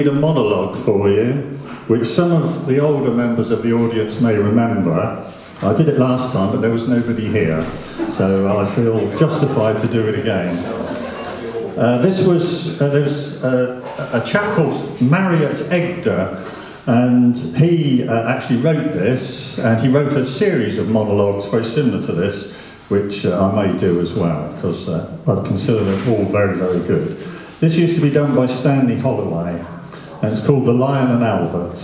A monologue for you, which some of the older members of the audience may remember. I did it last time, but there was nobody here, so I feel justified to do it again. There was a chap called Marriott Egder, and he actually wrote this, and he wrote a series of monologues very similar to this, which I may do as well, because I consider them all very, very good. This used to be done by Stanley Holloway, and it's called The Lion and Albert.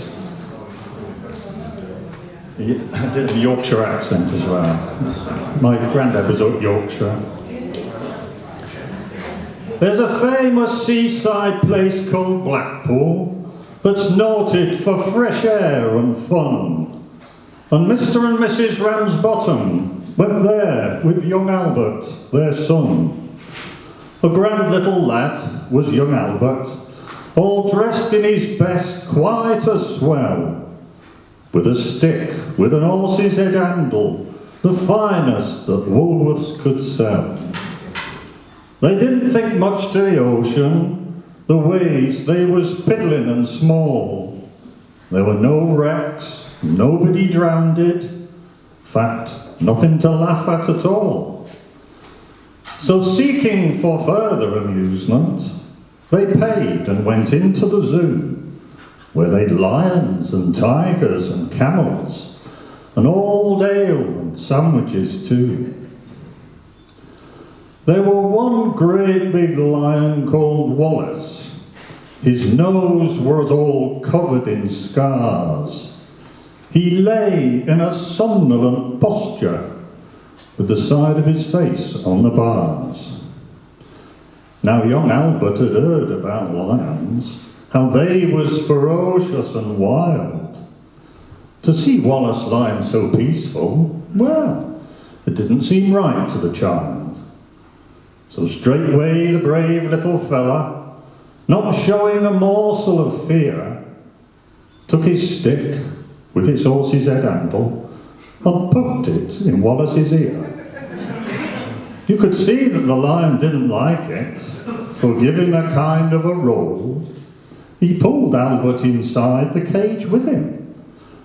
I did a Yorkshire accent as well. My granddad was up Yorkshire. There's a famous seaside place called Blackpool that's noted for fresh air and fun. And Mr. and Mrs. Ramsbottom went there with young Albert, their son. A grand little lad was young Albert, all dressed in his best, quite a swell, with a stick with an horse's head handle, the finest that Woolworths could sell. They didn't think much to the ocean, the waves they was piddling and small. There were no wrecks, nobody drowned, fact, nothing to laugh at all. So seeking for further amusement, they paid and went into the zoo, where they'd lions and tigers and camels, and old ale and sandwiches too. There were one great big lion called Wallace. His nose was all covered in scars. He lay in a somnolent posture, with the side of his face on the bars. Now young Albert had heard about lions, how they was ferocious and wild. To see Wallace lying so peaceful, well, it didn't seem right to the child. So straightway the brave little fella, not showing a morsel of fear, took his stick with its horse's head handle and poked it in Wallace's ear. You could see that the lion didn't like it, for giving a kind of a roll, he pulled Albert inside the cage with him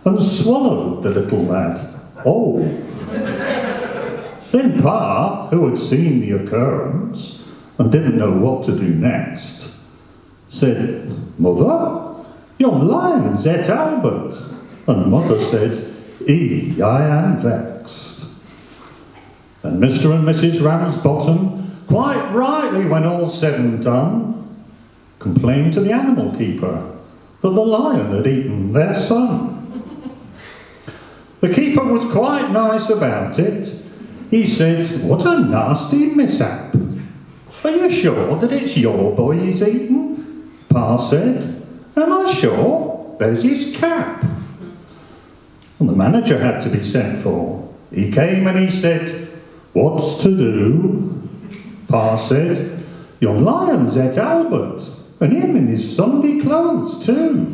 and swallowed the little lad whole. Then Pa, who had seen the occurrence and didn't know what to do next, said, "Mother, young lion's et Albert." And Mother said, I am vexed." And Mr. and Mrs. Ramsbottom, quite rightly when all's said and done, complained to the animal keeper that the lion had eaten their son. The keeper was quite nice about it. He said, "What a nasty mishap. Are you sure that it's your boy he's eaten?" Pa said, "Am I sure? There's his cap." And the manager had to be sent for. He came and he said, "What's to do?" Pa said, "Young lion's et Albert, and him in his Sunday clothes too."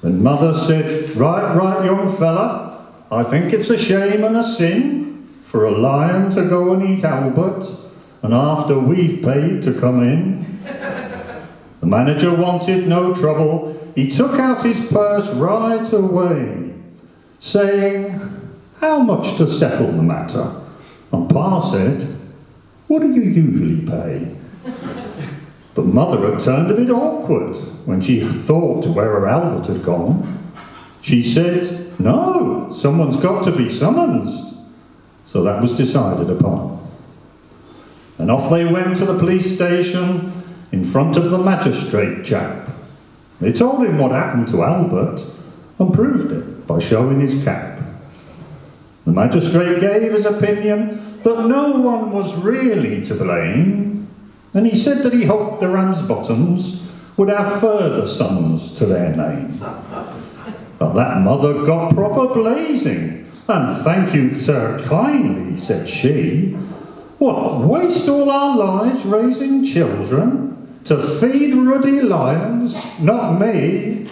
Then Mother said, Right, young fella, I think it's a shame and a sin for a lion to go and eat Albert, and after we've paid to come in." The manager wanted no trouble. He took out his purse right away, saying, "How much to settle the matter?" And Pa said, "What do you usually pay?" But Mother had turned a bit awkward when she thought where her Albert had gone. She said, "No, someone's got to be summoned." So that was decided upon. And off they went to the police station in front of the magistrate chap. They told him what happened to Albert and proved it by showing his cap. The magistrate gave his opinion that no one was really to blame, and he said that he hoped the Ramsbottoms would have further sons to their name. But that mother got proper blazing, and "Thank you, sir, kindly," said she. "What, waste all our lives raising children to feed ruddy lions? Not me."